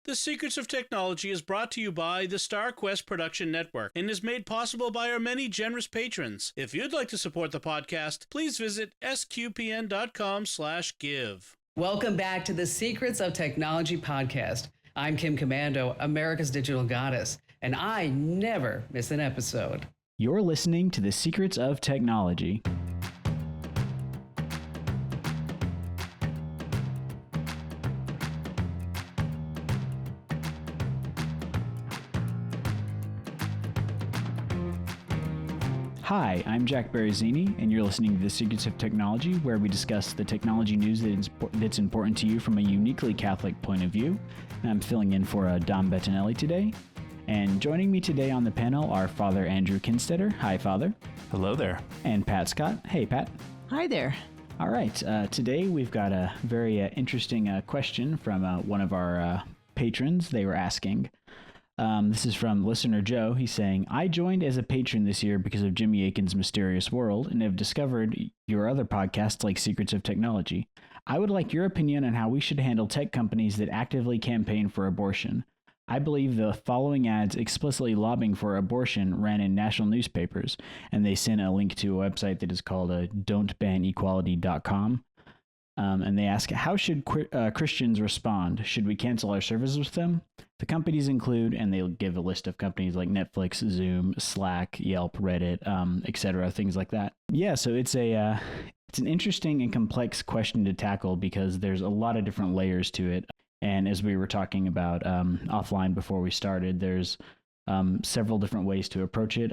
The Secrets of Technology is brought to you by the StarQuest Production Network and is made possible by our many generous patrons. If you'd like to support the podcast, please visit sqpn.com/give. Welcome back to the Secrets of Technology podcast. I'm Kim Commando, America's digital goddess, and I never miss an episode. You're listening to the Secrets of Technology. Hi, I'm Jack Baruzzini, and you're listening to The Secrets of Technology, where we discuss the technology news that's important to you from a uniquely Catholic point of view. I'm filling in for Dom Bettinelli today. And joining me today on the panel are Father Andrew Kinstetter. Hi, Father. Hello there. And Pat Scott. Hey, Pat. Hi there. All right. Today we've got a very interesting question from one of our patrons. They were asking... this is from listener Joe. He's saying, I joined as a patron this year because of Jimmy Akin's Mysterious World and have discovered your other podcasts like Secrets of Technology. I would like your opinion on how we should handle tech companies that actively campaign for abortion. I believe the following ads explicitly lobbying for abortion ran in national newspapers, and they sent a link to a website that is called don'tbanequality.com. And they ask, how should Christians respond? Should we cancel our services with them? The companies include, and they'll give a list of companies like Netflix, Zoom, Slack, Yelp, Reddit, etc., things like that. Yeah, so it's an interesting and complex question to tackle because there's a lot of different layers to it. And as we were talking about offline before we started, there's several different ways to approach it.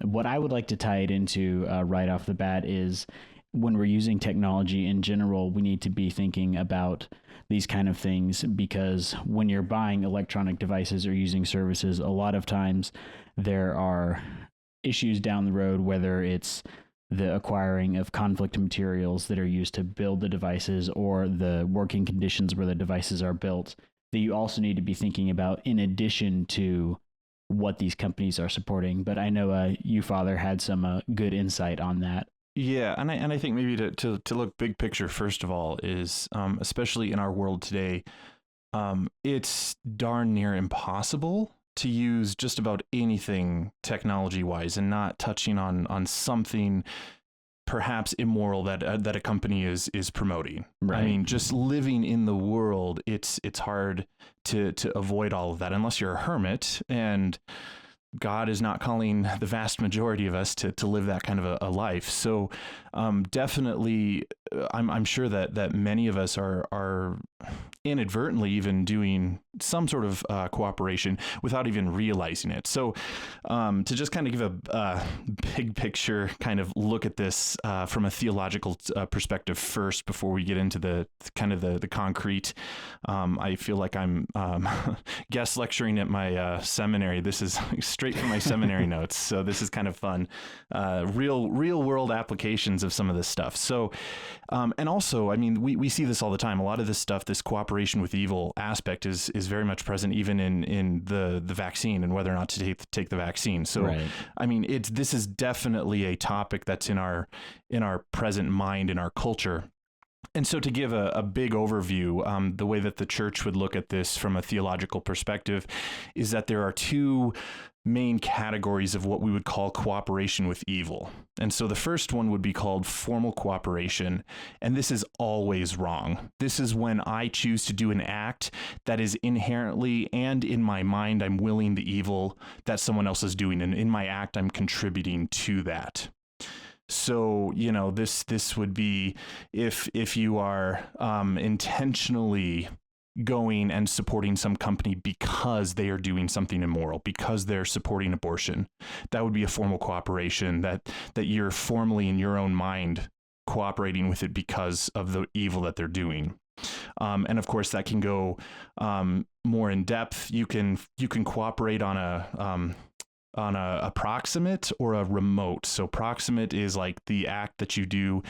What I would like to tie it into right off the bat is when we're using technology in general, we need to be thinking about these kind of things because when you're buying electronic devices or using services, a lot of times there are issues down the road, whether it's the acquiring of conflict materials that are used to build the devices or the working conditions where the devices are built, that you also need to be thinking about in addition to what these companies are supporting. But I know you, Father, had some good insight on that. Yeah, and I think maybe to look big picture, first of all, is especially in our world today, it's darn near impossible to use just about anything technology-wise and not touching on something perhaps immoral that a company is promoting. Right. I mean, just living in the world, it's hard to avoid all of that unless you're a hermit, and God is not calling the vast majority of us to live that kind of a life. So definitely, I'm sure that many of us are inadvertently even doing some sort of cooperation without even realizing it. So to just kind of give a big picture kind of look at this from a theological perspective first before we get into the kind of the concrete, I feel like I'm guest lecturing at my seminary. This is straight from my seminary notes. So this is kind of fun. Real world applications of some of this stuff. So, and also, I mean, we see this all the time. A lot of this stuff, this cooperation with evil aspect is very much present even in the vaccine and whether or not to take the vaccine. So, right. I mean, this is definitely a topic that's in our present mind, in our culture. And so to give a big overview, the way that the church would look at this from a theological perspective is that there are two main categories of what we would call cooperation with evil. And so the first one would be called formal cooperation. And this is always wrong. This is when I choose to do an act that is inherently and in my mind, I'm willing the evil that someone else is doing. And in my act, I'm contributing to that. So, you know, this would be if you are intentionally going and supporting some company because they are doing something immoral, because they're supporting abortion. That would be a formal cooperation that you're formally in your own mind cooperating with it because of the evil that they're doing. And of course, that can go more in depth. You can cooperate on a proximate or a remote. So proximate is like the act that you do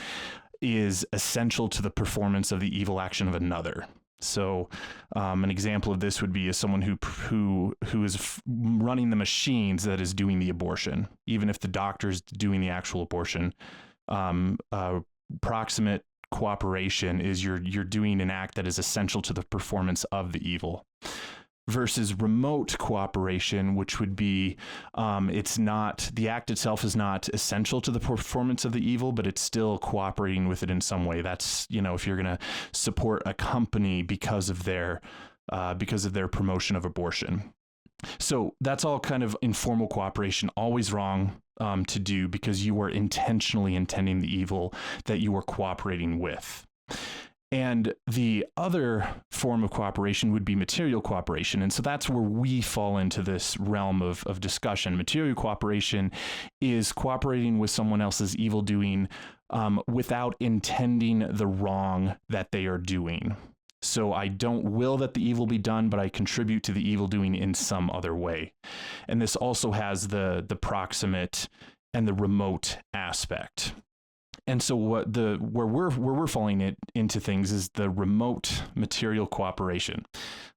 is essential to the performance of the evil action of another. So an example of this would be someone who is running the machines that is doing the abortion, even if the doctor's doing the actual abortion. Proximate cooperation is you're doing an act that is essential to the performance of the evil. versus remote cooperation, which would be it's not, the act itself is not essential to the performance of the evil, but it's still cooperating with it in some way. That's, if you're going to support a company because of their promotion of abortion. So that's all kind of informal cooperation, always wrong to do, because you are intentionally intending the evil that you are cooperating with. And the other form of cooperation would be material cooperation. And so that's where we fall into this realm of discussion. Material cooperation is cooperating with someone else's evil doing without intending the wrong that they are doing. So I don't will that the evil be done, but I contribute to the evil doing in some other way. And this also has the proximate and the remote aspect. And so where we're falling into things is the remote material cooperation,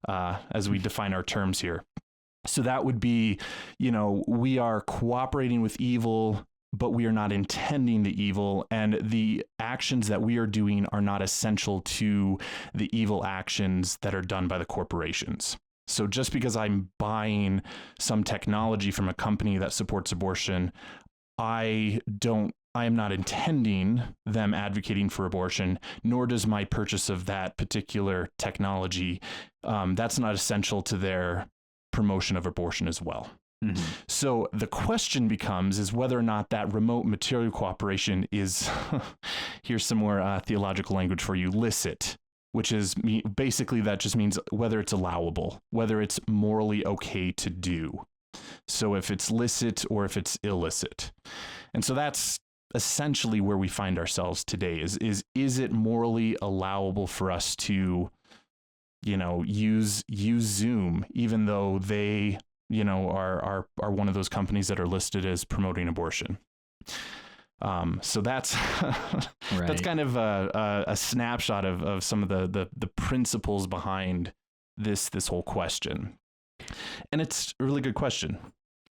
as we define our terms here. So that would be, we are cooperating with evil, but we are not intending the evil, and the actions that we are doing are not essential to the evil actions that are done by the corporations. So just because I'm buying some technology from a company that supports abortion, I am not intending them advocating for abortion, nor does my purchase of that particular technology. That's not essential to their promotion of abortion as well. Mm-hmm. So the question is whether or not that remote material cooperation is, here's some more theological language for you, licit, which is basically that just means whether it's allowable, whether it's morally okay to do. So if it's licit or if it's illicit. And so that's essentially where we find ourselves today is it morally allowable for us to, use Zoom, even though they, are one of those companies that are listed as promoting abortion. So that's, right. That's kind of a snapshot of some of the principles behind this whole question. And it's a really good question.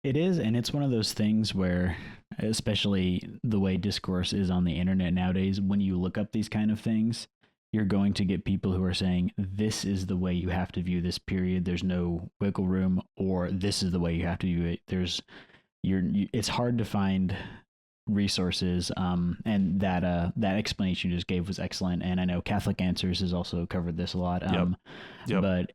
It is, and it's one of those things where, especially the way discourse is on the internet nowadays, when you look up these kind of things, you're going to get people who are saying, this is the way you have to view this period. There's no wiggle room, or this is the way you have to view it. It's hard to find resources, and that explanation you just gave was excellent. And I know Catholic Answers has also covered this a lot. Yep. But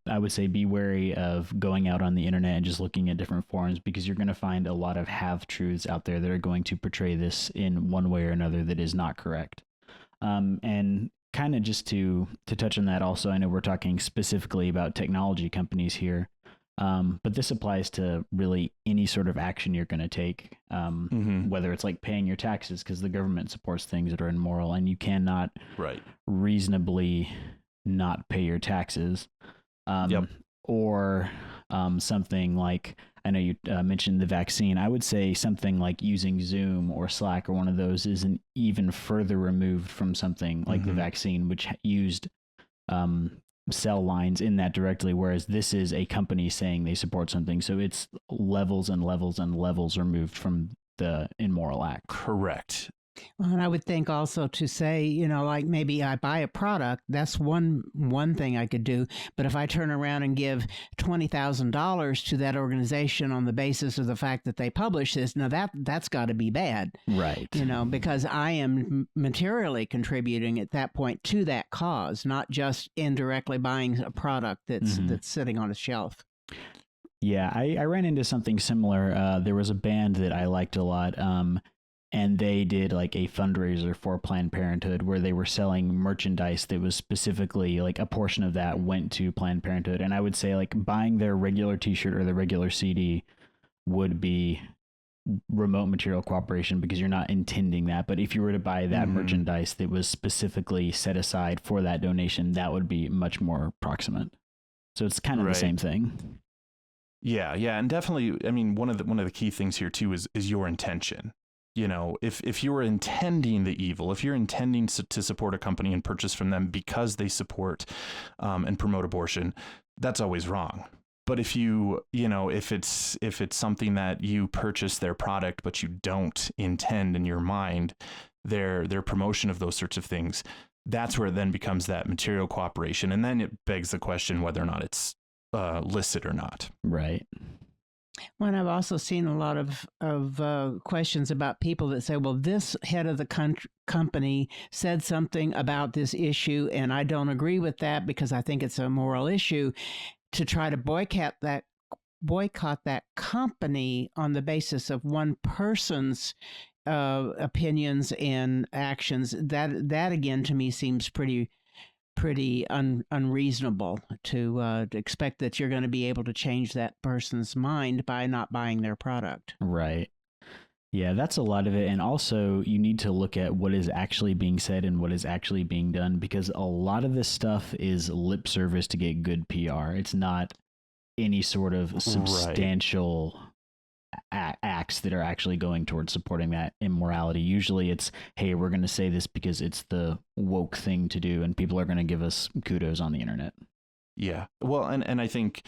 I would say be wary of going out on the internet and just looking at different forums, because you're going to find a lot of half-truths out there that are going to portray this in one way or another that is not correct. And kind of just to touch on that also, I know we're talking specifically about technology companies here, but this applies to really any sort of action you're going to take, whether it's like paying your taxes, because the government supports things that are immoral, and you cannot reasonably not pay your taxes. Or something like, I know you mentioned the vaccine. I would say something like using Zoom or Slack or one of those is an even further removed from something like the vaccine, which used cell lines in that directly, whereas this is a company saying they support something. So it's levels and levels and levels removed from the immoral act. Correct. Well, and I would think also to say, like maybe I buy a product, that's one thing I could do. But if I turn around and give $20,000 to that organization on the basis of the fact that they publish this, now that's got to be bad. Right. Because I am materially contributing at that point to that cause, not just indirectly buying a product that's sitting on a shelf. Yeah, I ran into something similar. There was a band that I liked a lot. And they did like a fundraiser for Planned Parenthood where they were selling merchandise that was specifically like a portion of that went to Planned Parenthood. And I would say like buying their regular t-shirt or the regular CD would be remote material cooperation because you're not intending that. But if you were to buy that merchandise that was specifically set aside for that donation, that would be much more proximate. So it's kind of the same thing. Yeah. And definitely, I mean, one of the key things here too is your intention. If you were intending the evil, if you're intending to support a company and purchase from them because they support and promote abortion, that's always wrong. But if if it's something that you purchase their product, but you don't intend in your mind their promotion of those sorts of things, that's where it then becomes that material cooperation. And then it begs the question whether or not it's listed or not. Right. Well, and I've also seen a lot of questions about people that say, well, this head of the company said something about this issue, and I don't agree with that because I think it's a moral issue, to try to boycott that company on the basis of one person's opinions and actions. That again, to me, seems pretty unreasonable to expect that you're going to be able to change that person's mind by not buying their product. Right. Yeah, that's a lot of it. And also, you need to look at what is actually being said and what is actually being done, because a lot of this stuff is lip service to get good PR. It's not any sort of substantial acts that are actually going towards supporting that immorality. Usually it's, hey, we're going to say this because it's the woke thing to do, and people are going to give us kudos on the internet. Yeah. Well, and I think,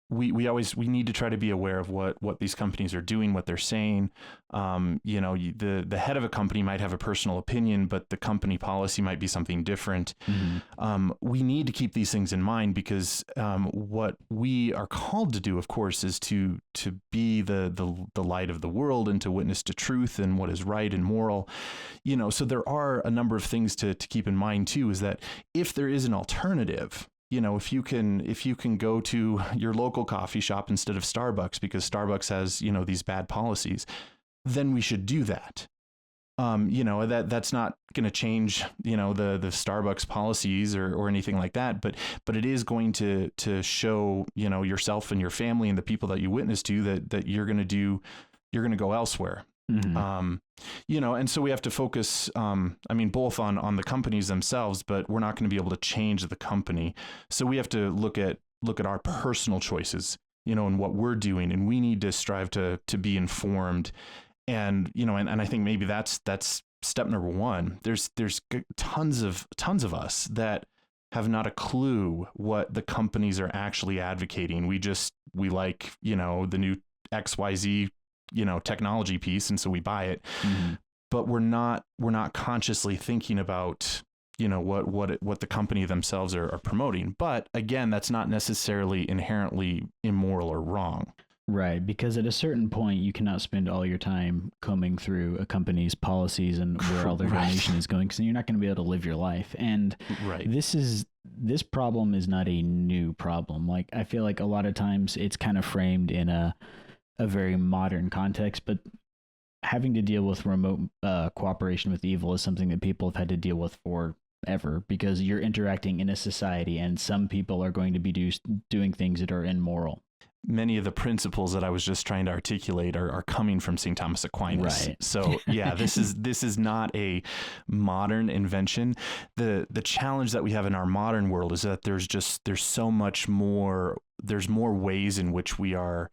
we need to try to be aware of what these companies are doing, what they're saying. The head of a company might have a personal opinion, but the company policy might be something different. Mm-hmm. We need to keep these things in mind because what we are called to do, of course, is to be the light of the world and to witness to truth and what is right and moral. So there are a number of things to keep in mind too, is that if there is an alternative, if you can go to your local coffee shop instead of Starbucks because Starbucks has, these bad policies, then we should do that. That's not going to change, the Starbucks policies or anything like that. But it is going to show, yourself and your family and the people that you witness to that you're going to go elsewhere. Mm-hmm. And so we have to focus, both on the companies themselves, but we're not going to be able to change the company. So we have to look at our personal choices, and what we're doing, and we need to strive to be informed. And, and I think maybe that's step number one. There's tons of us that have not a clue what the companies are actually advocating. We like, the new XYZ technology piece, and so we buy it. Mm-hmm. But we're not consciously thinking about what the company themselves are promoting. But again, that's not necessarily inherently immoral or wrong. Right, because at a certain point you cannot spend all your time combing through a company's policies and where all their donation is going, because you're not going to be able to live your life. And this problem is not a new problem. Like, I feel like a lot of times it's kind of framed in a very modern context, but having to deal with remote cooperation with evil is something that people have had to deal with forever, because you're interacting in a society and some people are going to be doing things that are immoral. Many of the principles that I was just trying to articulate are coming from St. Thomas Aquinas. Right. So yeah, this is not a modern invention. The challenge that we have in our modern world is that there's so much more. There's more ways in which we are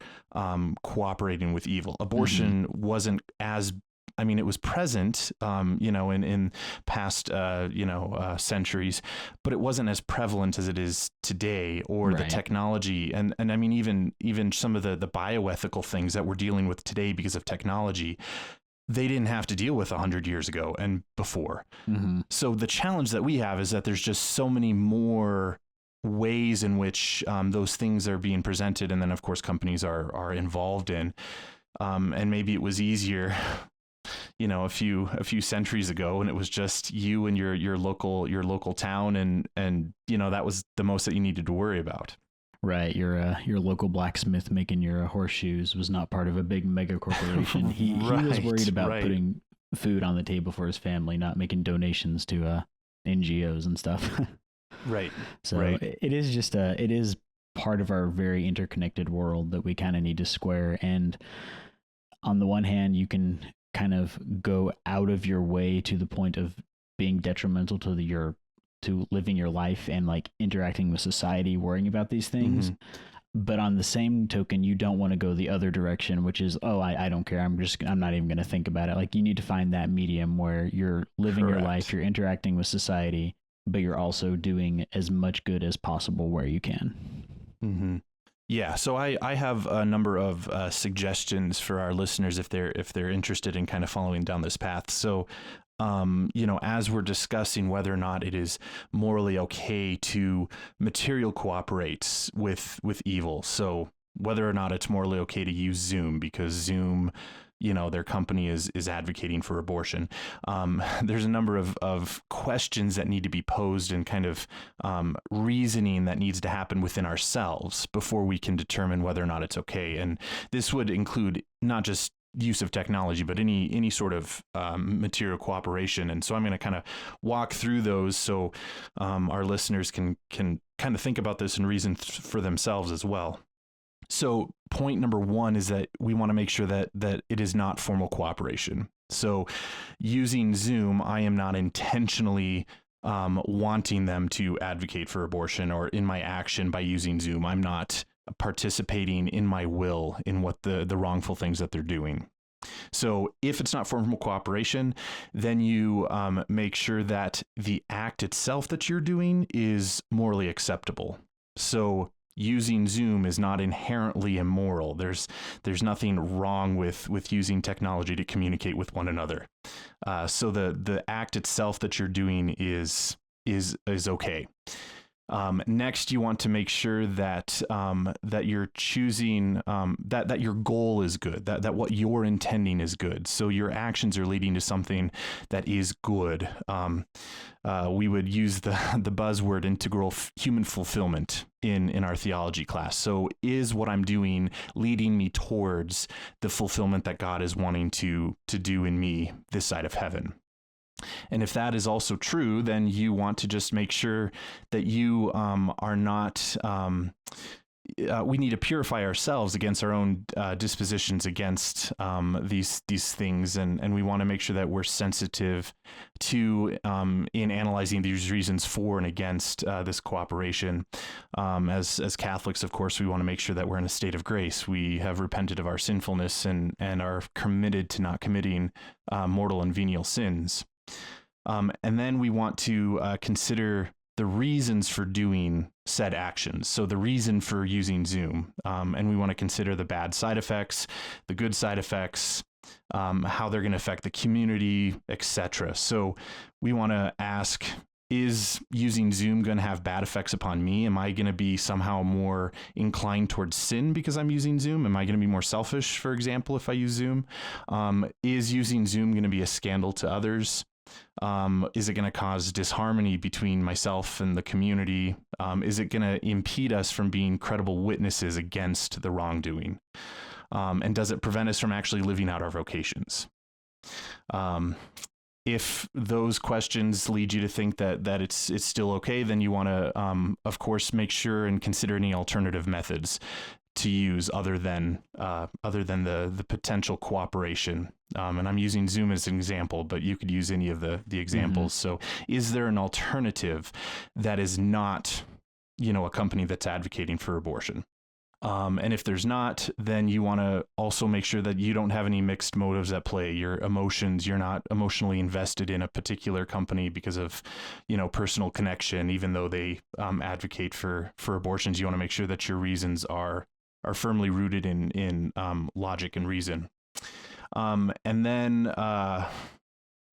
cooperating with evil. Abortion mm-hmm. wasn't as, it was present, in past, centuries, but it wasn't as prevalent as it is today, or the technology. And even some of the bioethical things that we're dealing with today because of technology, they didn't have to deal with 100 years ago and before. Mm-hmm. So the challenge that we have is that there's just so many more ways in which those things are being presented. And then of course companies are involved in, and maybe it was easier, a few centuries ago, and it was just you and your local town, and that was the most that you needed to worry about. Right, your local blacksmith making your horseshoes was not part of a big mega corporation. He was worried about putting food on the table for his family, not making donations to NGOs and stuff. Right. So it is part of our very interconnected world that we kind of need to square. And on the one hand, you can kind of go out of your way to the point of being detrimental to living your life and like interacting with society, worrying about these things. Mm-hmm. But on the same token, you don't want to go the other direction, which is, I don't care. I'm not even going to think about it. Like, you need to find that medium where you're living your life, you're interacting with society, but you're also doing as much good as possible where you can. Mm-hmm. Yeah. So I have a number of suggestions for our listeners if they're interested in kind of following down this path. So as we're discussing whether or not it is morally okay to material cooperate with evil. So whether or not it's morally okay to use Zoom, because Zoom, their company is advocating for abortion. There's a number of questions that need to be posed and kind of reasoning that needs to happen within ourselves before we can determine whether or not it's okay. And this would include not just use of technology, but any sort of material cooperation. And so I'm going to kind of walk through those so our listeners can kind of think about this and reason for themselves as well. So point number one is that we want to make sure that it is not formal cooperation. So using Zoom, I am not intentionally wanting them to advocate for abortion, or in my action by using Zoom, I'm not participating in my will in what the wrongful things that they're doing. So if it's not formal cooperation, then you make sure that the act itself that you're doing is morally acceptable. So using Zoom is not inherently immoral. There's nothing wrong with using technology to communicate with one another. So the act itself that you're doing is okay. Next, you want to make sure that that you're choosing that your goal is good, that what you're intending is good. So your actions are leading to something that is good. We would use the buzzword integral human fulfillment in our theology class. So is what I'm doing leading me towards the fulfillment that God is wanting to do in me this side of heaven? And if that is also true, then you want to just make sure that you are not, we need to purify ourselves against our own dispositions against these things. And we want to make sure that we're sensitive to, in analyzing these reasons for and against this cooperation. As Catholics, of course, we want to make sure that we're in a state of grace. We have repented of our sinfulness and are committed to not committing mortal and venial sins. And then we want to consider the reasons for doing said actions. So the reason for using Zoom, and we want to consider the bad side effects, the good side effects, how they're going to affect the community, etc. So we want to ask, is using Zoom going to have bad effects upon me? Am I going to be somehow more inclined towards sin because I'm using Zoom? Am I going to be more selfish, for example, if I use Zoom? Is using Zoom going to be a scandal to others? Is it going to cause disharmony between myself and the community? Is it going to impede us from being credible witnesses against the wrongdoing? And does it prevent us from actually living out our vocations? If those questions lead you to think that it's still okay, then you want to, of course, make sure and consider any alternative methods to use other than the potential cooperation. And I'm using Zoom as an example, but you could use any of the examples. Mm-hmm. So is there an alternative that is not, a company that's advocating for abortion? And if there's not, then you want to also make sure that you don't have any mixed motives at play. Your emotions, you're not emotionally invested in a particular company because of, personal connection, even though they advocate for abortions. You want to make sure that your reasons are firmly rooted in logic and reason. And then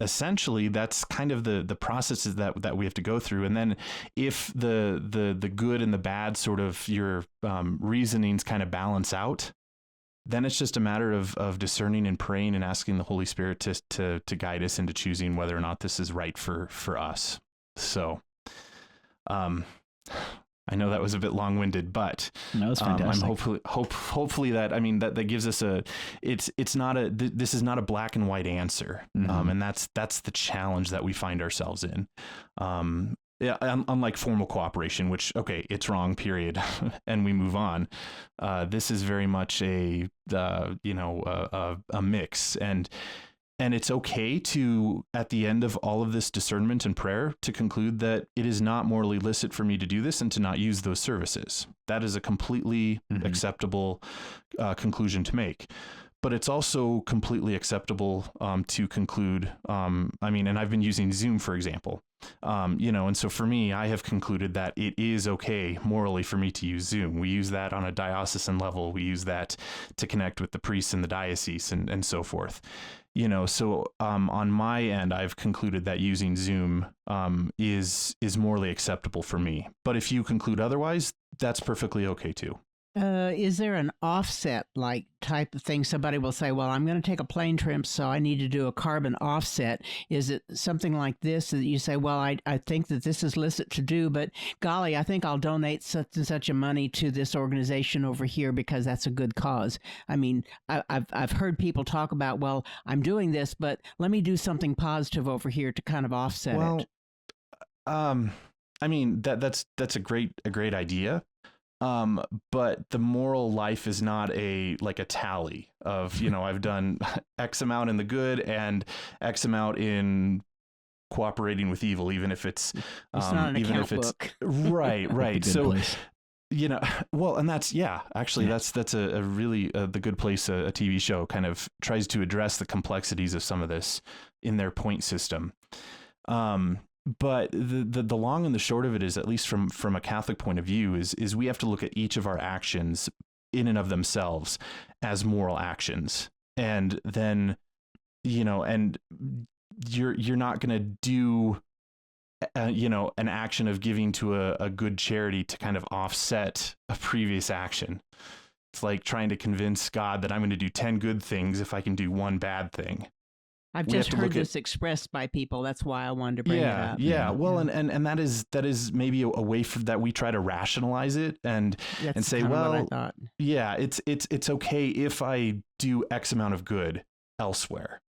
essentially that's kind of the processes that we have to go through. And then if the good and the bad sort of your reasonings kind of balance out, then it's just a matter of discerning and praying and asking the Holy Spirit to guide us into choosing whether or not this is right for us. So, I know that was a bit long-winded, but no, it's fantastic. I'm hopefully that gives us this is not a black and white answer. Mm-hmm. And that's the challenge that we find ourselves in. Unlike formal cooperation, which, okay, it's wrong, period. And we move on. This is very much a mix, and it's okay to, at the end of all of this discernment and prayer, to conclude that it is not morally licit for me to do this and to not use those services. That is a completely acceptable conclusion to make. but it's also completely acceptable to conclude. And I've been using Zoom, for example. And so for me, I have concluded that it is okay morally for me to use Zoom. We use that on a diocesan level. We use that to connect with the priests in the diocese and so forth. So on my end, I've concluded that using Zoom is morally acceptable for me. But if you conclude otherwise, that's perfectly okay too. Is there an offset like type of thing? Somebody will say, well, I'm going to take a plane trip, so I need to do a carbon offset. Is it something like this that you say, well, I think that this is licit to do, but golly, I think I'll donate such and such a money to this organization over here because that's a good cause. I mean, I've heard people talk about, well, I'm doing this, but let me do something positive over here to kind of offset it. That's a great idea. But the moral life is not a tally of, I've done X amount in the good and X amount in cooperating with evil, even if it's not an even account if it's book. right. So, place. well, and that's a really the Good Place, a TV show kind of tries to address the complexities of some of this in their point system. But the long and the short of it is, at least from a Catholic point of view, is we have to look at each of our actions in and of themselves as moral actions. And then, and you're not going to do, an action of giving to a good charity to kind of offset a previous action. It's like trying to convince God that I'm going to do 10 good things if I can do one bad thing. I've just heard this expressed by people. That's why I wanted to bring it up. Yeah. Well, and that is maybe a way that we try to rationalize it and say, well, yeah, it's okay if I do X amount of good elsewhere.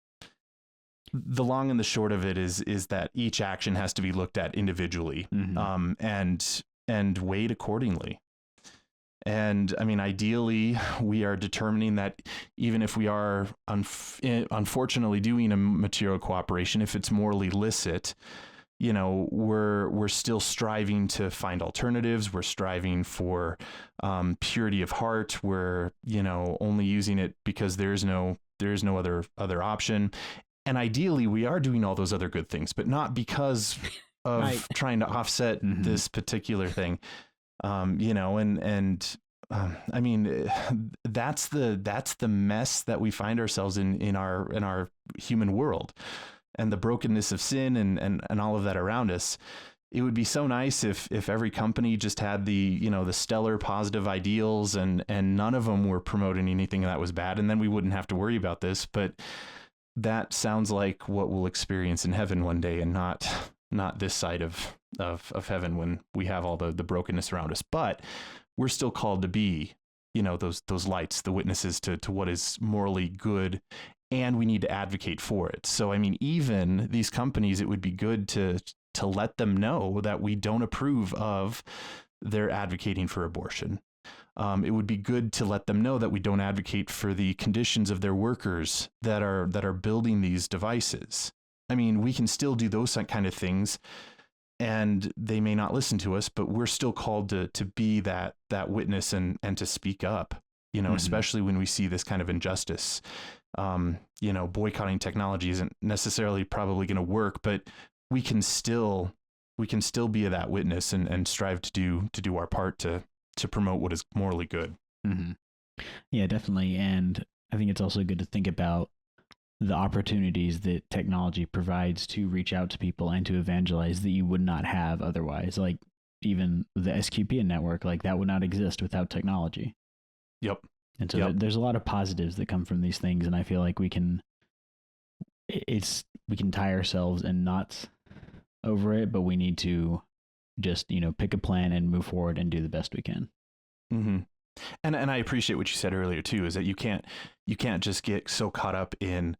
The long and the short of it is that each action has to be looked at individually, and weighed accordingly. And ideally, we are determining that even if we are unfortunately doing a material cooperation, if it's morally licit, we're still striving to find alternatives. We're striving for purity of heart. We're only using it because there's no other option. And ideally, we are doing all those other good things, but not because of trying to offset this particular thing. That's the mess that we find ourselves in our human world, and the brokenness of sin and all of that around us. It would be so nice if every company just had the stellar positive ideals and none of them were promoting anything that was bad, and then we wouldn't have to worry about this. But that sounds like what we'll experience in heaven one day, and not this side of heaven when we have all the brokenness around us. But we're still called to be, those lights, the witnesses to what is morally good, and we need to advocate for it. So, even these companies, it would be good to let them know that we don't approve of their advocating for abortion. It would be good to let them know that we don't advocate for the conditions of their workers that are building these devices. We can still do those kind of things, and they may not listen to us, but we're still called to be that witness and to speak up, especially when we see this kind of injustice. Boycotting technology isn't necessarily probably going to work, but we can still be that witness and strive to do our part to promote what is morally good. Mm-hmm. Yeah, definitely. And I think it's also good to think about the opportunities that technology provides to reach out to people and to evangelize that you would not have otherwise. Like even the SQPN network, like that would not exist without technology. Yep. And so there's a lot of positives that come from these things. And I feel like we can tie ourselves in knots over it, but we need to just, pick a plan and move forward and do the best we can. Mm-hmm. And I appreciate what you said earlier too, is that you can't just get so caught up in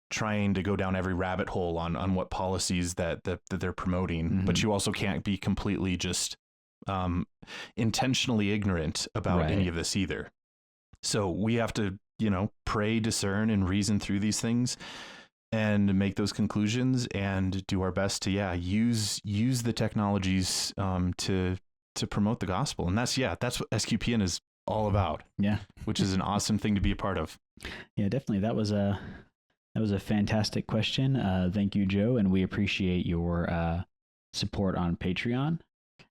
trying to go down every rabbit hole on what policies that they're promoting, but you also can't be completely just intentionally ignorant about any of this either. So we have to, pray, discern, and reason through these things and make those conclusions and do our best to use the technologies to promote the gospel. And that's what SQPN is all about. Yeah. Which is an awesome thing to be a part of. Yeah, definitely. That was a fantastic question. Thank you, Joe, and we appreciate your support on Patreon.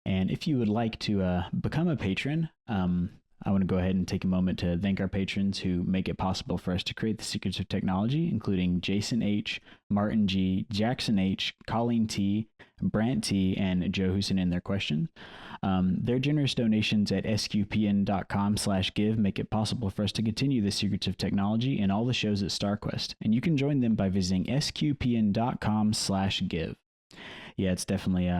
And if you would like to become a patron, I want to go ahead and take a moment to thank our patrons who make it possible for us to create the Secrets of Technology, including Jason H., Martin G., Jackson H., Colleen T., Brant T., and Joe Huson in their questions. Their generous donations at sqpn.com/give make it possible for us to continue the Secrets of Technology and all the shows at StarQuest. And you can join them by visiting sqpn.com/give. Yeah, it's definitely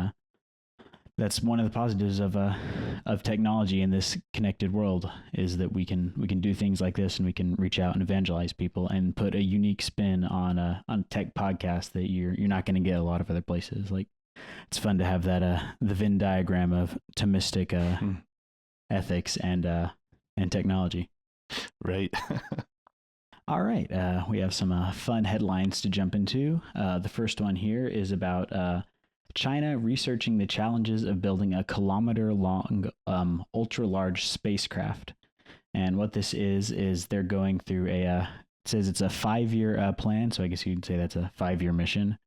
that's one of the positives of technology in this connected world, is that we can do things like this, and we can reach out and evangelize people and put a unique spin on a tech podcast that you're not going to get a lot of other places. Like, it's fun to have that the Venn diagram of Thomistic ethics and technology. Right. All right, we have some fun headlines to jump into. The first one here is about China researching the challenges of building a kilometer-long, ultra-large spacecraft. And what this is they're going through it says it's a 5-year plan, so I guess you'd say that's a 5-year mission,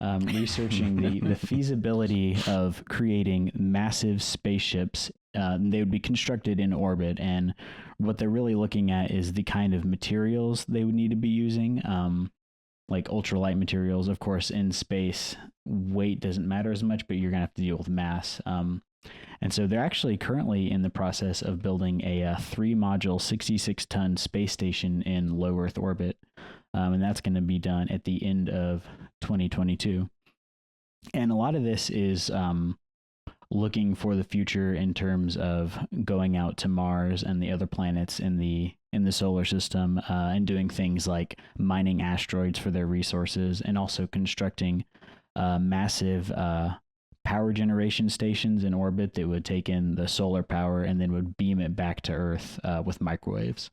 researching the feasibility of creating massive spaceships. They would be constructed in orbit, and what they're really looking at is the kind of materials they would need to be using, like ultralight materials. Of course, in space, weight doesn't matter as much, but you're going to have to deal with mass. And so they're actually currently in the process of building a 3-module, 66-ton space station in low Earth orbit. And that's going to be done at the end of 2022. And a lot of this is looking for the future in terms of going out to Mars and the other planets in the solar system, and doing things like mining asteroids for their resources, and also constructing massive power generation stations in orbit that would take in the solar power and then would beam it back to Earth with microwaves.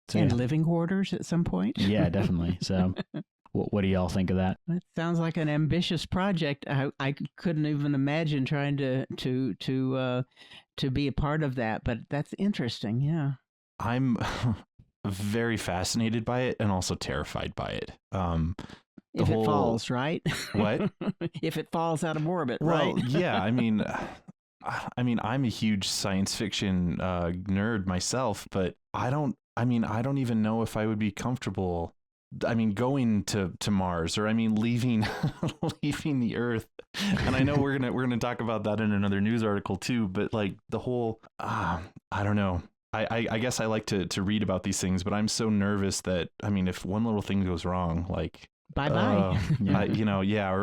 So, And yeah. living quarters at some point. Yeah, definitely. So what do y'all think of that? That sounds like an ambitious project. I couldn't even imagine trying to be a part of that, but that's interesting. Yeah. I'm very fascinated by it and also terrified by it. If it falls, right? What? If it falls out of orbit, Well, right? yeah. I mean, I'm a huge science fiction nerd myself, but I don't even know if I would be comfortable. I mean, going to Mars, or leaving leaving the Earth. And I know we're gonna talk about that in another news article too. But like the whole, I don't know. I guess I like to read about these things, but I'm so nervous that, if one little thing goes wrong, like, Bye-bye.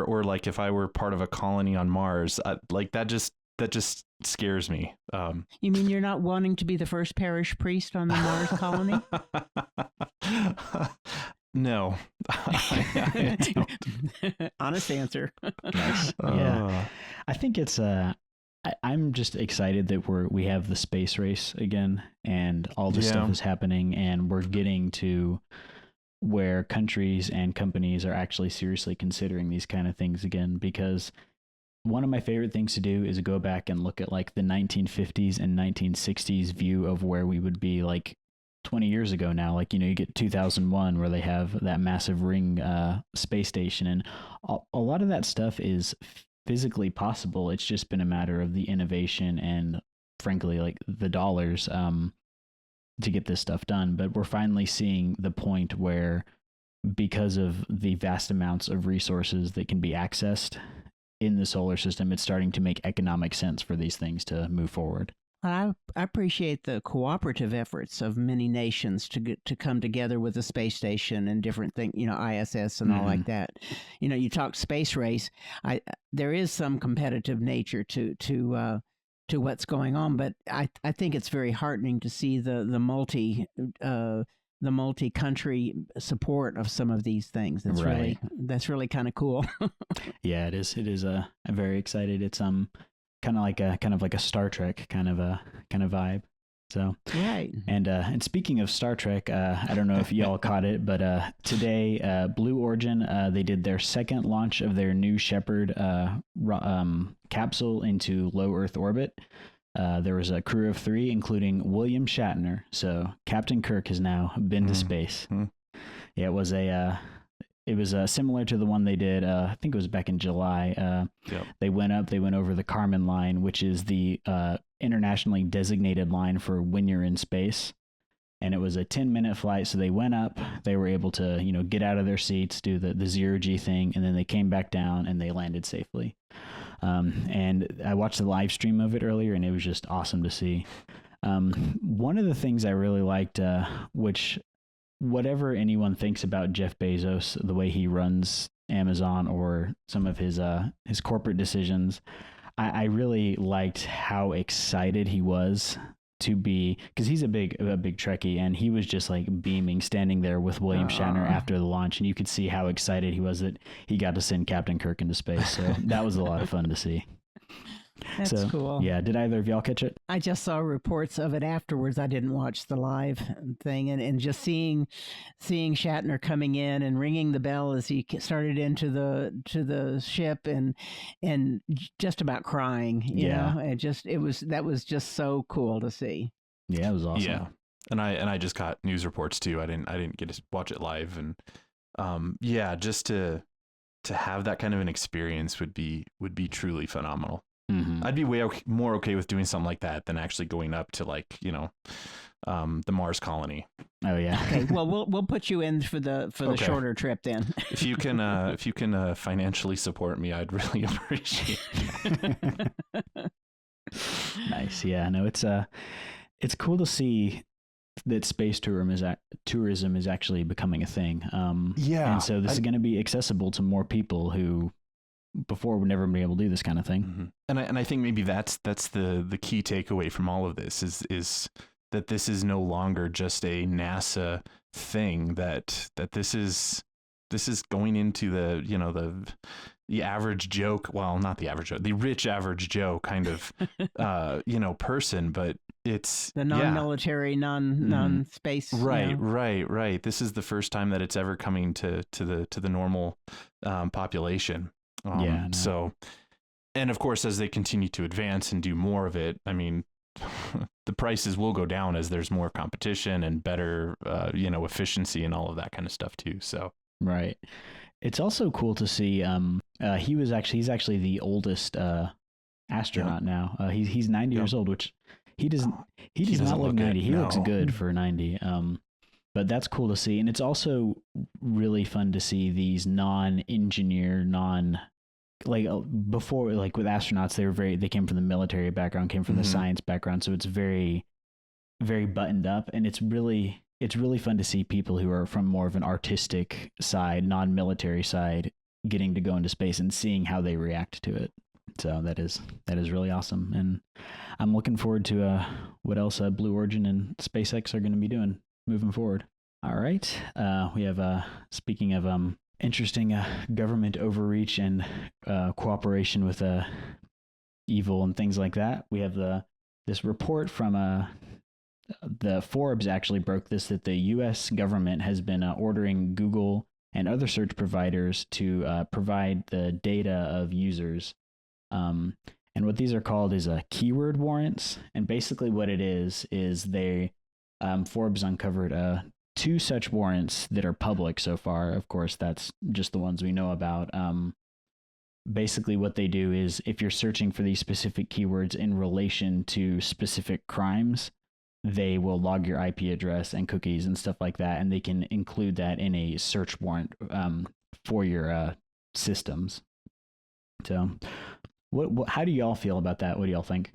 or like if I were part of a colony on Mars, that just scares me. You mean you're not wanting to be the first parish priest on the Mars colony? No. I don't. Honest answer. Nice. Yeah. I think it's I'm just excited that we have the space race again, and all this stuff is happening, and we're getting to where countries and companies are actually seriously considering these kind of things again. Because one of my favorite things to do is go back and look at like the 1950s and 1960s view of where we would be like 20 years ago now. Like, you get 2001 where they have that massive ring space station, and a lot of that stuff is physically possible. It's just been a matter of the innovation and, frankly, like the dollars to get this stuff done. But we're finally seeing the point where, because of the vast amounts of resources that can be accessed in the solar system, it's starting to make economic sense for these things to move forward. I appreciate the cooperative efforts of many nations to come together with a space station and different things, ISS and all like that. You talk space race. There is some competitive nature to what's going on, but I think it's very heartening to see the multi-country support of some of these things. That's really kind of cool. Yeah, it is. It is. I'm very excited. It's kind of like a Star Trek kind of vibe. So right. And speaking of Star Trek, I don't know if y'all caught it, but today Blue Origin they did their second launch of their new Shepard capsule into low Earth orbit. There was a crew of 3, including William Shatner. So Captain Kirk has now been to space. Yeah, it was similar to the one they did. I think it was back in July. They went over the Kármán line, which is the internationally designated line for when you're in space. And it was a 10-minute flight. So they went up, they were able to, get out of their seats, do the zero-G thing, and then they came back down and they landed safely. And I watched the live stream of it earlier, and it was just awesome to see. One of the things I really liked, which whatever anyone thinks about Jeff Bezos, the way he runs Amazon or some of his corporate decisions, I really liked how excited he was to be, because he's a big Trekkie, and he was just like beaming, standing there with William Shatner after the launch, and you could see how excited he was that he got to send Captain Kirk into space. So that was a lot of fun to see. That's cool. Yeah, did either of y'all catch it? I just saw reports of it afterwards. I didn't watch the live thing, and just seeing Shatner coming in and ringing the bell as he started into the ship and just about crying. You know, that was just so cool to see. Yeah, it was awesome. Yeah, and I just got news reports too. I didn't get to watch it live, and just to have that kind of an experience would be truly phenomenal. Mm-hmm. I'd be way more okay with doing something like that than actually going up to the Mars colony. Oh yeah. Okay. Well, we'll put you in for the shorter trip then. If you can financially support me, I'd really appreciate it. Nice. Yeah. No, it's cool to see that space tourism is actually becoming a thing. And so this is going to be accessible to more people who before would never be able to do this kind of thing. Mm-hmm. And I think maybe that's the key takeaway from all of this is that this is no longer just a NASA thing, that this is going into the average Joe, well, not the average Joe, the rich average Joe kind of person, but it's the non-military, non-space. Right. This is the first time that it's ever coming to the normal population. So, and of course, as they continue to advance and do more of it, I mean, the prices will go down as there's more competition and better, efficiency and all of that kind of stuff too. So, right. It's also cool to see. He's actually the oldest astronaut now. He's 90 years old, which he does not look 90. He looks good for 90. But that's cool to see, and it's also really fun to see these non-engineer, before, with astronauts, they came from the military background, came from the science background, so it's very, very buttoned up, and it's really fun to see people who are from more of an artistic side, non-military side, getting to go into space and seeing how they react to it. So that is really awesome, and I'm looking forward to what else Blue Origin and SpaceX are going to be doing moving forward. All right. We have, speaking of interesting government overreach and cooperation with evil and things like that, we have this report from the Forbes actually broke this, that the U.S. government has been ordering Google and other search providers to provide the data of users. And what these are called is keyword warrants. And basically what it is they Forbes uncovered 2 such warrants that are public so far. Of course, that's just the ones we know about. Basically what they do is, if you're searching for these specific keywords in relation to specific crimes, they will log your IP address and cookies and stuff like that, and they can include that in a search warrant for your systems. So how do y'all feel about that? What do y'all think?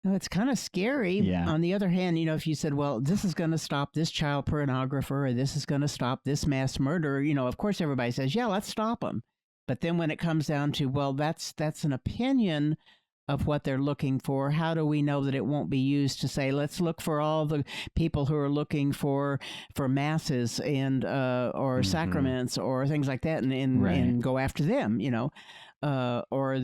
Well, it's kind of scary. Yeah. On the other hand, if you said, well, this is going to stop this child pornographer, or this is going to stop this mass murderer, of course everybody says, yeah, let's stop them. But then when it comes down to, well, that's an opinion of what they're looking for, how do we know that it won't be used to say, let's look for all the people who are looking for masses and or sacraments or things like that, and go after them, or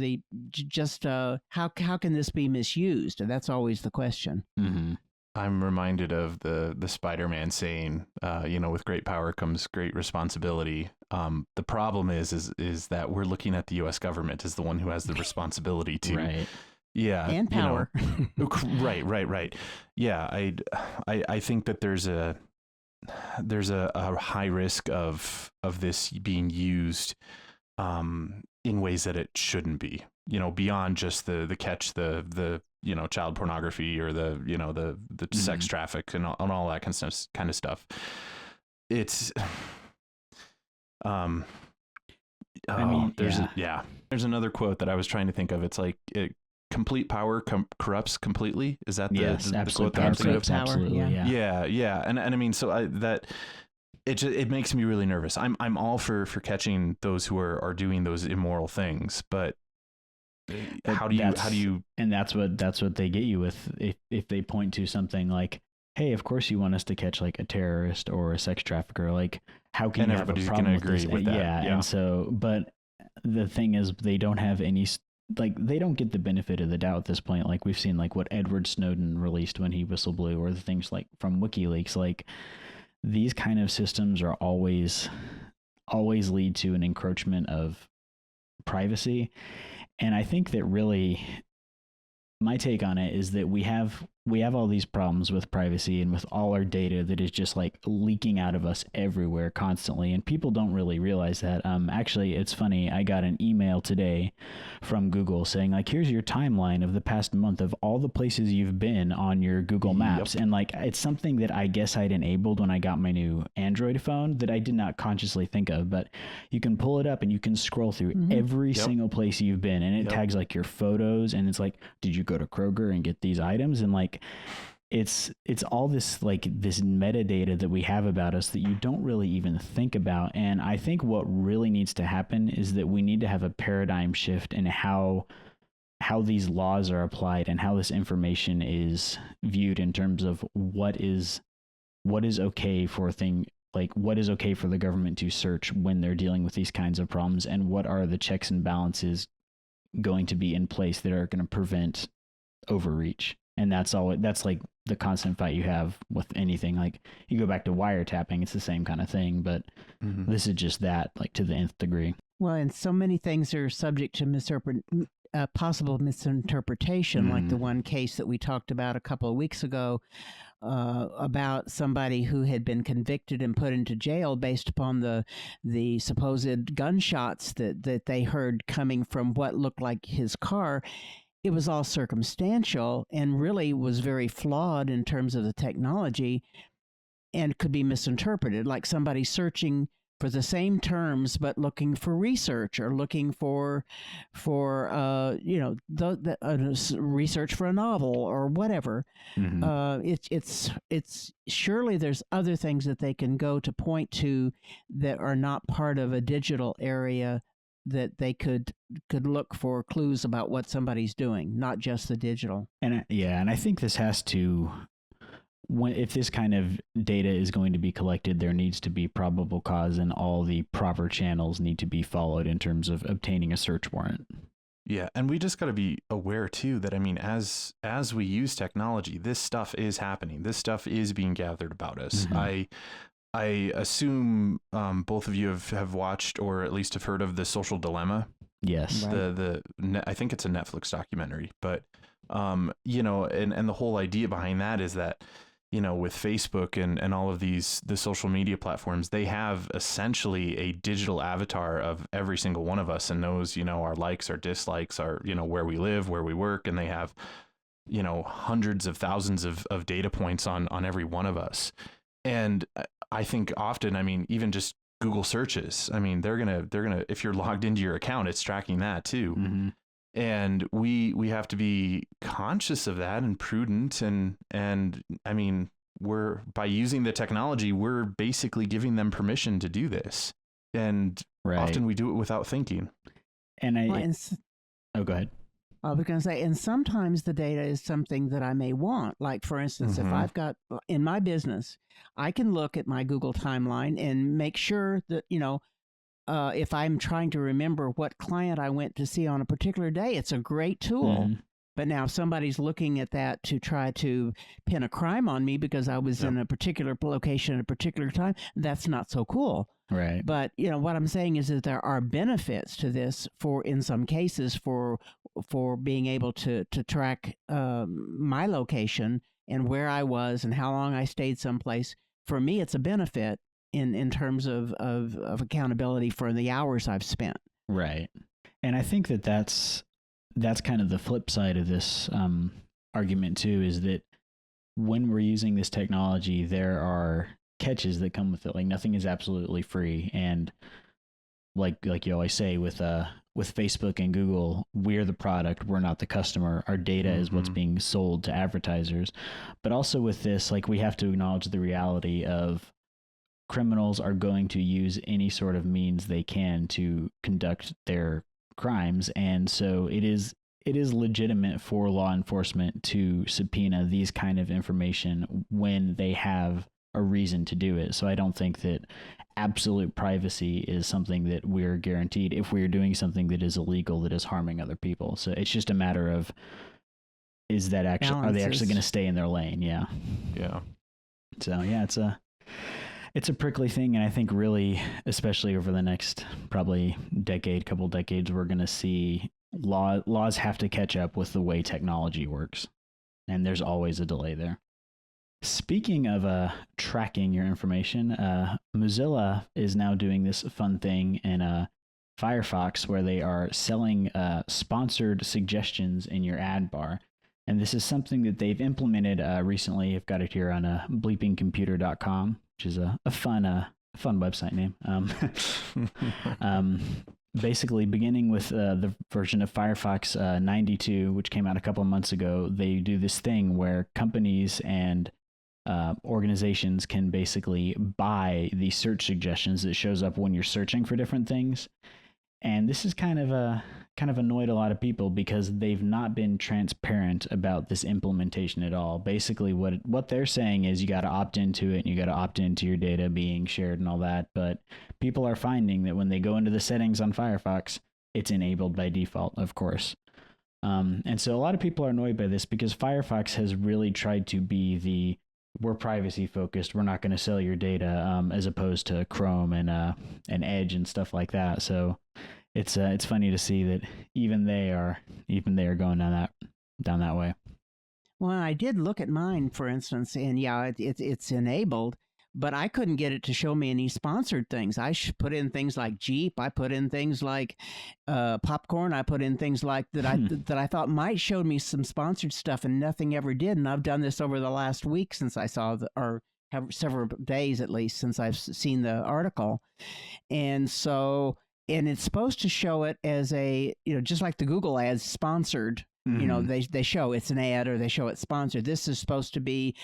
how can this be misused? And that's always the question. Mm-hmm. I'm reminded of the Spider-Man saying, with great power comes great responsibility. The problem is that we're looking at the U.S. government as the one who has the responsibility to Yeah, and power. Right. Yeah, I think that there's a high risk of this being used in ways that it shouldn't be. Beyond just the catch the child pornography or the sex traffic and all that kind of stuff. It's there's another quote that I was trying to think of. It's like complete power corrupts completely. Is that the quote that I'm thinking of? Absolutely, yeah. And I mean, so it makes me really nervous. I'm all for catching those who are doing those immoral things, but how do you? And that's what they get you with if they point to something like, hey, of course you want us to catch like a terrorist or a sex trafficker. Like, how can you have a problem with this? With that? Yeah. And so, but the thing is, they don't have any, like, they don't get the benefit of the doubt at this point. Like, we've seen like what Edward Snowden released when he whistle blew, or the things like from WikiLeaks. Like, these kind of systems are always lead to an encroachment of privacy. And I think that really my take on it is that we have all these problems with privacy and with all our data that is just like leaking out of us everywhere constantly, and people don't really realize that. Actually, it's funny, I got an email today from Google saying like, here's your timeline of the past month of all the places you've been on your Google Maps. And like, it's something that I guess I'd enabled when I got my new Android phone that I did not consciously think of, but you can pull it up and you can scroll through every single place you've been, and it tags like your photos, and it's like, did you go to Kroger and get these items? And like, it's all this like this metadata that we have about us that you don't really even think about. And I think what really needs to happen is that we need to have a paradigm shift in how these laws are applied and how this information is viewed in terms of what is okay for a thing, like what is okay for the government to search when they're dealing with these kinds of problems, and what are the checks and balances going to be in place that are going to prevent overreach. And that's like the constant fight you have with anything. Like, you go back to wiretapping, it's the same kind of thing, but this is just that, like, to the nth degree. Well, and so many things are subject to possible misinterpretation, like the one case that we talked about a couple of weeks ago about somebody who had been convicted and put into jail based upon the supposed gunshots that they heard coming from what looked like his car. It was all circumstantial and really was very flawed in terms of the technology, and could be misinterpreted, like somebody searching for the same terms but looking for research, or looking for research for a novel or whatever. It's surely there's other things that they can go to point to that are not part of a digital area that they could look for clues about what somebody's doing, not just the digital. And I think this has to, if this kind of data is going to be collected, there needs to be probable cause, and all the proper channels need to be followed in terms of obtaining a search warrant. Yeah, and we just got to be aware too that, I mean, as we use technology, this stuff is happening. This stuff is being gathered about us. I assume both of you have watched, or at least have heard of, The Social Dilemma. Yes. Right. I think it's a Netflix documentary, but and the whole idea behind that is that, with Facebook and all of the social media platforms, they have essentially a digital avatar of every single one of us, and knows, our likes, our dislikes, our, where we live, where we work, and they have, hundreds of thousands of data points on every one of us. And I think often, I mean, even just Google searches, I mean, they're gonna, if you're logged into your account, it's tracking that too. And we have to be conscious of that and prudent. And I mean, by using the technology, we're basically giving them permission to do this. And often we do it without thinking. And go ahead. I was going to say, and sometimes the data is something that I may want. Like, for instance, if I've got, in my business, I can look at my Google timeline and make sure that, if I'm trying to remember what client I went to see on a particular day, it's a great tool. But now if somebody's looking at that to try to pin a crime on me because I was in a particular location at a particular time, that's not so cool. Right. But what I'm saying is that there are benefits to this in some cases for being able to track my location and where I was and how long I stayed someplace. For me, it's a benefit in terms of accountability for the hours I've spent. Right. And I think that's kind of the flip side of this argument too, is that when we're using this technology, there are catches that come with it. Like nothing is absolutely free. And like you always say with Facebook and Google, we're the product, we're not the customer. Our data is what's being sold to advertisers. But also with this, like we have to acknowledge the reality of criminals are going to use any sort of means they can to conduct their crimes. And so it is legitimate for law enforcement to subpoena these kind of information when they have a reason to do it. So I don't think that absolute privacy is something that we're guaranteed if we're doing something that is illegal, that is harming other people. So it's just a matter of, is that actually, are they actually going to stay in their lane? Yeah. Yeah. So yeah, it's a prickly thing. And I think really, especially over the next probably couple decades, we're going to see laws have to catch up with the way technology works. And there's always a delay there. Speaking of tracking your information, Mozilla is now doing this fun thing in Firefox where they are selling sponsored suggestions in your ad bar. And this is something that they've implemented recently. I've got it here on bleepingcomputer.com, which is a fun website name. Basically, beginning with the version of Firefox 92, which came out a couple of months ago, they do this thing where companies and organizations can basically buy the search suggestions that shows up when you're searching for different things. And this is kind of annoyed a lot of people because they've not been transparent about this implementation at all. Basically, what they're saying is you got to opt into it and you got to opt into your data being shared and all that. But people are finding that when they go into the settings on Firefox, it's enabled by default, of course. And so a lot of people are annoyed by this because Firefox has really tried to be we're privacy focused. We're not going to sell your data, as opposed to Chrome and Edge and stuff like that. So it's funny to see that even they are going down that way. Well, I did look at mine, for instance, and yeah, it's enabled, but I couldn't get it to show me any sponsored things. I put in things like Jeep. I put in things like popcorn. I put in things like that I thought might show me some sponsored stuff, and nothing ever did. And I've done this over the last week since I saw or have several days at least since I've seen the article, and so it's supposed to show it as just like the Google ads sponsored. They show it's an ad or they show it sponsored. This is supposed to be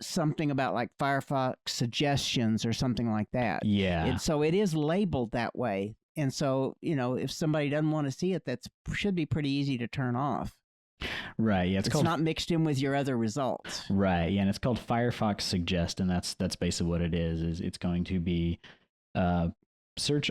something about like Firefox suggestions or something like that. Yeah. So it is labeled that way. And so, if somebody doesn't want to see it, that should be pretty easy to turn off. Right. Yeah. It's not mixed in with your other results. Right. Yeah. And it's called Firefox Suggest. And that's basically what it is it's going to be search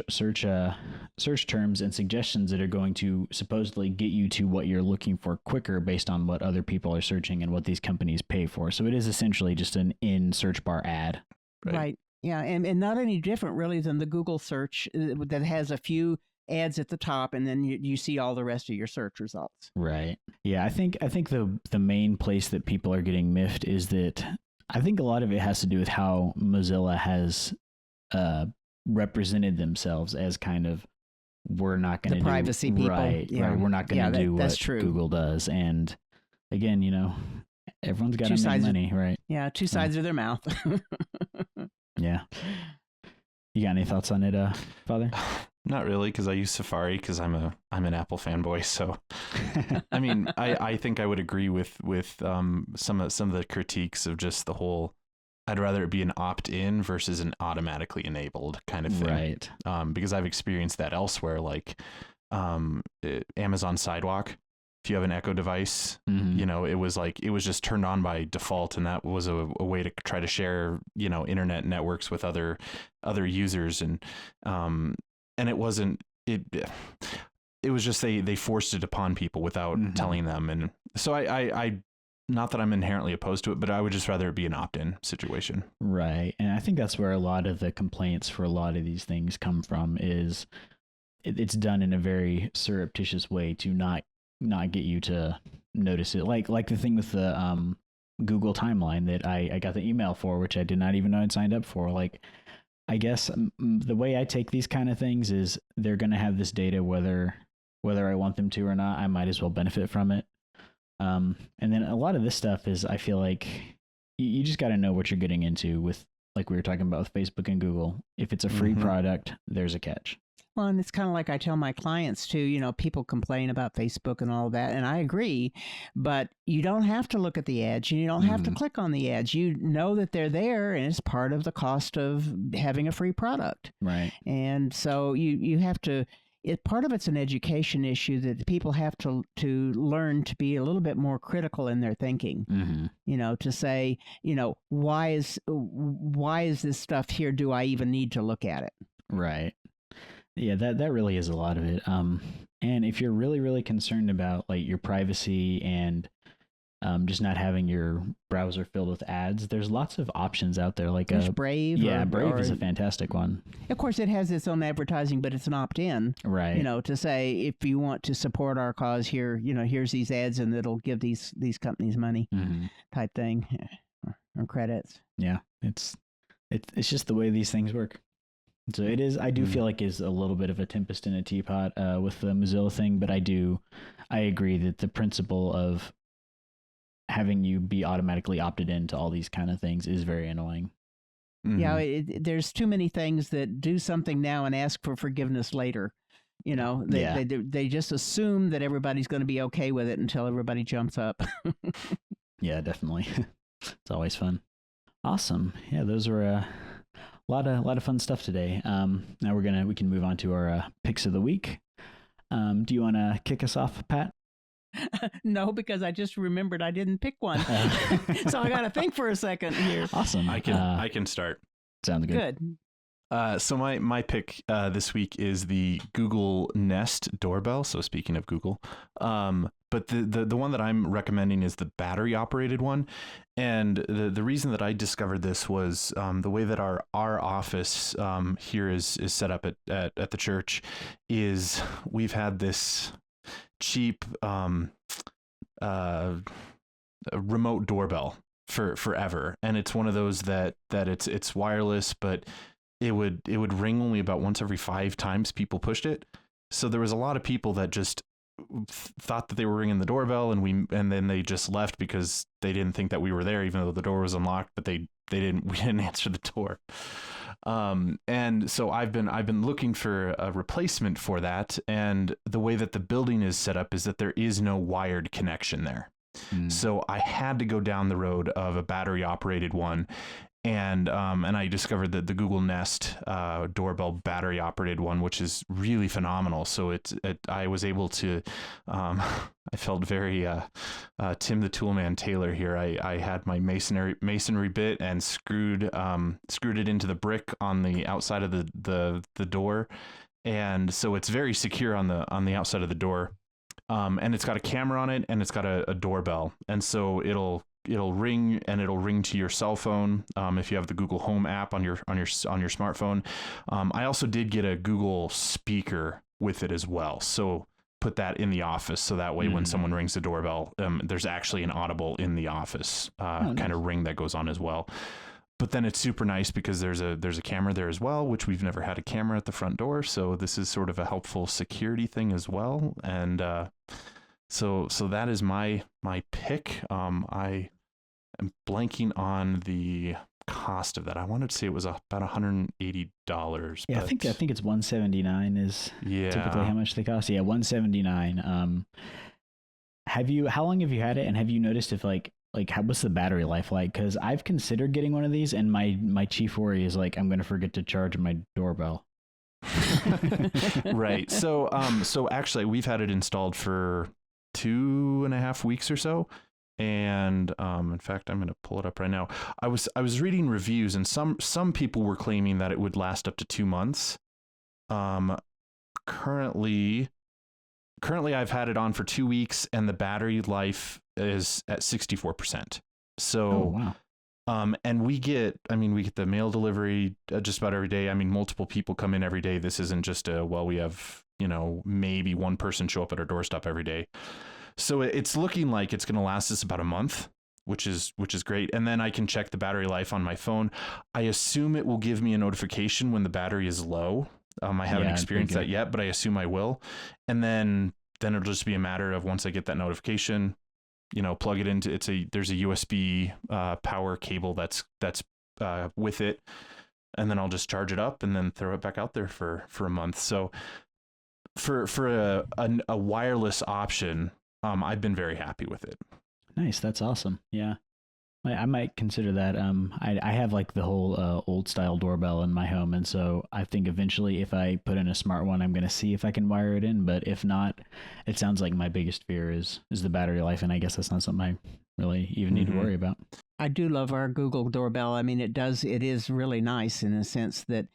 terms and suggestions that are going to supposedly get you to what you're looking for quicker based on what other people are searching and what these companies pay for. So it is essentially just an in search bar ad. Right. Yeah. And not any different really than the Google search that has a few ads at the top and then you see all the rest of your search results. Right. Yeah. I think the main place that people are getting miffed is that I think a lot of it has to do with how Mozilla has, represented themselves as kind of, we're not going to do privacy people. Right. We're not going to do what Google does. And again, everyone's got to make money, right? Yeah. Two sides of their mouth. Yeah. You got any thoughts on it, Father? Not really, because I use Safari because I'm an Apple fanboy. So, I mean, I think I would agree with some of the critiques of just the whole. I'd rather it be an opt-in versus an automatically enabled kind of thing. Right. Because I've experienced that elsewhere, like Amazon Sidewalk. If you have an Echo device, it was just turned on by default, and that was a way to try to share, internet networks with other users, and it wasn't it. It was just they forced it upon people without telling them, and so I not that I'm inherently opposed to it, but I would just rather it be an opt-in situation. Right. And I think that's where a lot of the complaints for a lot of these things come from, is it's done in a very surreptitious way to not get you to notice it. Like the thing with the Google timeline that I got the email for, which I did not even know I'd signed up for. Like, I guess the way I take these kind of things is they're going to have this data whether I want them to or not. I might as well benefit from it. And then a lot of this stuff is, I feel like you just got to know what you're getting into with, like we were talking about with Facebook and Google. If it's a free product, there's a catch. Well, and it's kind of like I tell my clients too, people complain about Facebook and all that, and I agree, but you don't have to look at the ads. You don't have to click on the ads. You know that they're there, and it's part of the cost of having a free product. Right. And so you have to, part of it's an education issue that people have to learn to be a little bit more critical in their thinking. To say, why is this stuff here? Do I even need to look at it? Right. Yeah, that really is a lot of it. And if you're really, really concerned about like your privacy and just not having your browser filled with ads, there's lots of options out there. Like there's Brave. Yeah, Brave is a fantastic one. Of course, it has its own advertising, but it's an opt-in. Right. To say, if you want to support our cause here, here's these ads, and it'll give these companies money, type thing, or credits. Yeah, it's just the way these things work. So it is. I do feel like is a little bit of a tempest in a teapot with the Mozilla thing, but I agree that the principle of having you be automatically opted into all these kind of things is very annoying. Yeah, there's too many things that do something now and ask for forgiveness later. They just assume that everybody's going to be okay with it until everybody jumps up. Yeah, definitely. It's always fun. Awesome. Yeah, those were a lot of fun stuff today. Now we can move on to our picks of the week. Do you want to kick us off, Pat? No, because I just remembered I didn't pick one. So I got to think for a second here. Awesome. I can start. Sounds good. So my pick this week is the Google Nest doorbell. So speaking of Google, but the one that I'm recommending is the battery operated one. And the reason that I discovered this was the way that our office here is set up at the church is we've had this cheap remote doorbell for forever, and it's one of those that it's wireless, but it would ring only about once every 5 times people pushed it. So there was a lot of people that just thought that they were ringing the doorbell, and then they just left because they didn't think that we were there, even though the door was unlocked, but we didn't answer the door. And so I've been looking for a replacement for that. And the way that the building is set up is that there is no wired connection there. So I had to go down the road of a battery operated one. And I discovered that the Google Nest doorbell battery operated one, which is really phenomenal. So I was able to, I felt very Tim the Toolman Taylor here. I had my masonry bit and screwed it into the brick on the outside of the door, and so it's very secure on the outside of the door. And it's got a camera on it, and it's got a doorbell, and so it'll ring, and it'll ring to your cell phone if you have the Google Home app on your smartphone. I also did get a Google speaker with it as well, so put that in the office, so that way when someone rings the doorbell, there's actually an audible in the office kind of ring that goes on as well. But then it's super nice because there's a camera there as well, which we've never had a camera at the front door, so this is sort of a helpful security thing as well. And so that is my pick. I am blanking on the cost of that. I wanted to say it was about $180. Yeah, I think it's $179 is typically how much they cost. Yeah, $179. How long have you had it, and have you noticed if what's the battery life like? Because I've considered getting one of these, and my chief worry is I'm going to forget to charge my doorbell. Right. So actually we've had it installed for 2.5 weeks or so. And in fact, I'm going to pull it up right now. I was reading reviews, and some people were claiming that it would last up to 2 months. Currently I've had it on for 2 weeks, and the battery life is at 64%. So, Oh, wow. And we get the mail delivery just about every day. I mean, multiple people come in every day. This isn't just we have, maybe one person show up at our doorstep every day. So it's looking like it's going to last us about a month, which is great. And then I can check the battery life on my phone. I assume it will give me a notification when the battery is low. I haven't experienced that yet, but I assume I will. And then it'll just be a matter of, once I get that notification, plug it into, there's a USB power cable that's with it. And then I'll just charge it up and then throw it back out there for a month. So for a wireless option, I've been very happy with it. Nice. That's awesome. Yeah. I might consider that. I have like the whole old style doorbell in my home. And so I think eventually if I put in a smart one, I'm going to see if I can wire it in. But if not, it sounds like my biggest fear is the battery life. And I guess that's not something I really even need to worry about. I do love our Google doorbell. I mean, it is really nice in a sense that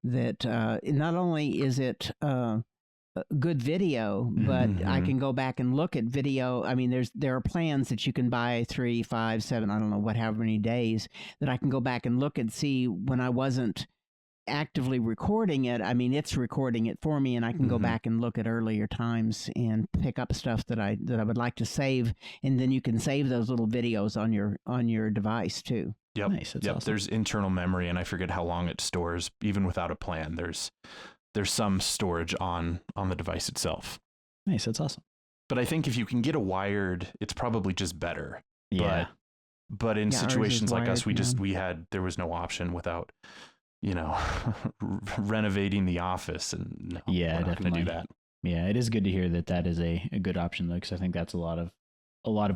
not only is it good video, but I can go back and look at video. I mean, there are plans that you can buy 3, 5, 7, I don't know, however many days, that I can go back and look and see when I wasn't actively recording it. I mean, it's recording it for me, and I can go back and look at earlier times and pick up stuff that I would like to save, and then you can save those little videos on your device too. Yep. Nice. That's yep. awesome. There's internal memory, and I forget how long it stores, even without a plan. There's some storage on the device itself. Nice. That's awesome. But I think if you can get a wired, it's probably just better. Yeah. But in situations like us, wired, there was no option without, renovating the office, and no, Yeah, we're not definitely. going to do that. Yeah. It is good to hear that is a good option though, because I think that's a lot of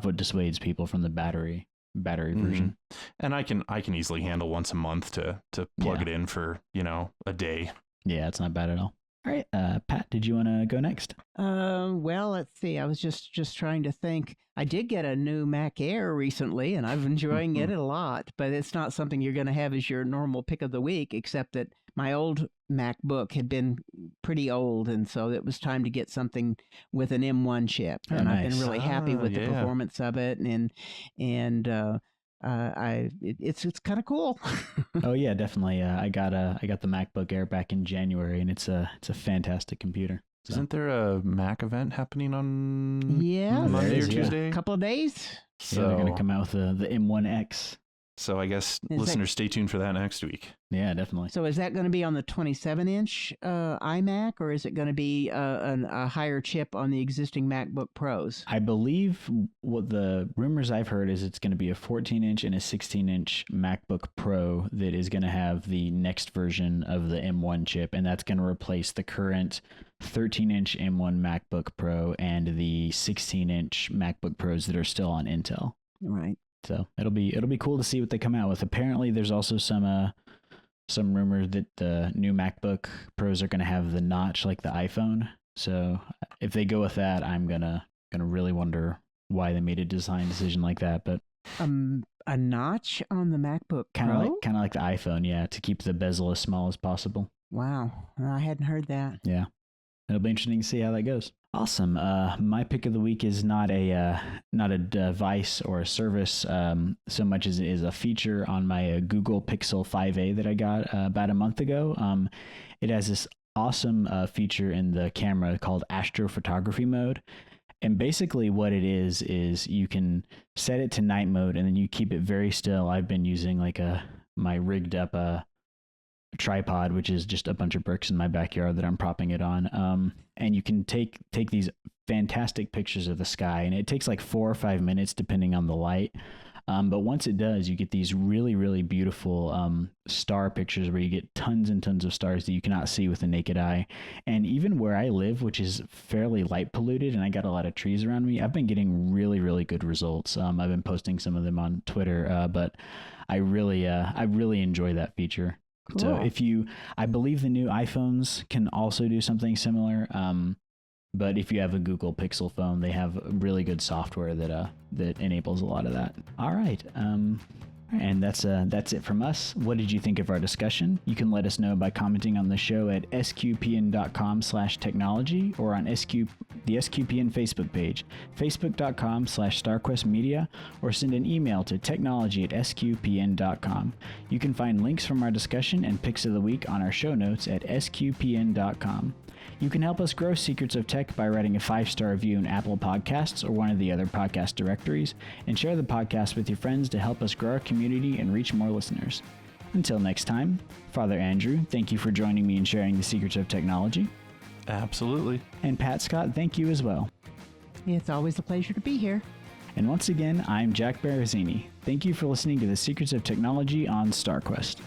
what dissuades people from the battery version. And I can easily handle once a month to plug it in for, a day. Yeah, it's not bad at all. All right, Pat, did you want to go next? Well, let's see. I was just trying to think. I did get a new Mac Air recently, and I've been enjoying it a lot. But it's not something you're going to have as your normal pick of the week, except that my old MacBook had been pretty old, and so it was time to get something with an M1 chip. Oh, and I've been nice. really happy with the Yeah. performance of it, and it's kind of cool. Oh yeah, definitely. I got the MacBook Air back in January, and it's a fantastic computer. So, Isn't there a Mac event happening on Yeah, Monday there or is, yeah. Tuesday? a couple of days. yeah, they're going to come out with the M1X. So I guess that- listeners, stay tuned for that next week. Yeah, definitely. So is that going to be on the 27-inch iMac, or is it going to be a higher chip on the existing MacBook Pros? I believe what the rumors I've heard is it's going to be a 14-inch and a 16-inch MacBook Pro that is going to have the next version of the M1 chip, and that's going to replace the current 13-inch M1 MacBook Pro and the 16-inch MacBook Pros that are still on Intel. Right. So it'll be cool to see what they come out with. Apparently, there's also some rumors that the new MacBook Pros are going to have the notch like the iPhone. So if they go with that, I'm gonna really wonder why they made a design decision like that. But A notch on the MacBook kind of Pro? like the iPhone, yeah, to keep the bezel as small as possible. Wow, I hadn't heard that. Yeah, it'll be interesting to see how that goes. Awesome. My pick of the week is not a device or a service so much as it is a feature on my Google Pixel 5a that I got about a month ago. It has this awesome feature in the camera called astrophotography mode. And basically what it is you can set it to night mode and then you keep it very still. I've been using my rigged up tripod, which is just a bunch of bricks in my backyard that I'm propping it on. And you can take these fantastic pictures of the sky, and it takes like 4 or 5 minutes depending on the light. But once it does, you get these really, really beautiful star pictures where you get tons and tons of stars that you cannot see with the naked eye. And even where I live, which is fairly light polluted, and I got a lot of trees around me, I've been getting really, really good results. I've been posting some of them on Twitter, but I really enjoy that feature. Cool. So I believe the new iPhones can also do something similar. But if you have a Google Pixel phone, they have really good software that enables a lot of that. All right. And that's it from us. What did you think of our discussion? You can let us know by commenting on the show at sqpn.com/technology or on the SQPN Facebook page, facebook.com/StarQuestMedia, or send an email to technology@sqpn.com. You can find links from our discussion and picks of the week on our show notes at sqpn.com. You can help us grow Secrets of Tech by writing a 5-star review in Apple Podcasts or one of the other podcast directories, and share the podcast with your friends to help us grow our community and reach more listeners. Until next time, Father Andrew, thank you for joining me and sharing the secrets of technology. Absolutely. And Pat Scott, thank you as well. It's always a pleasure to be here. And once again, I'm Jack Baruzzini. Thank you for listening to the Secrets of Technology on StarQuest.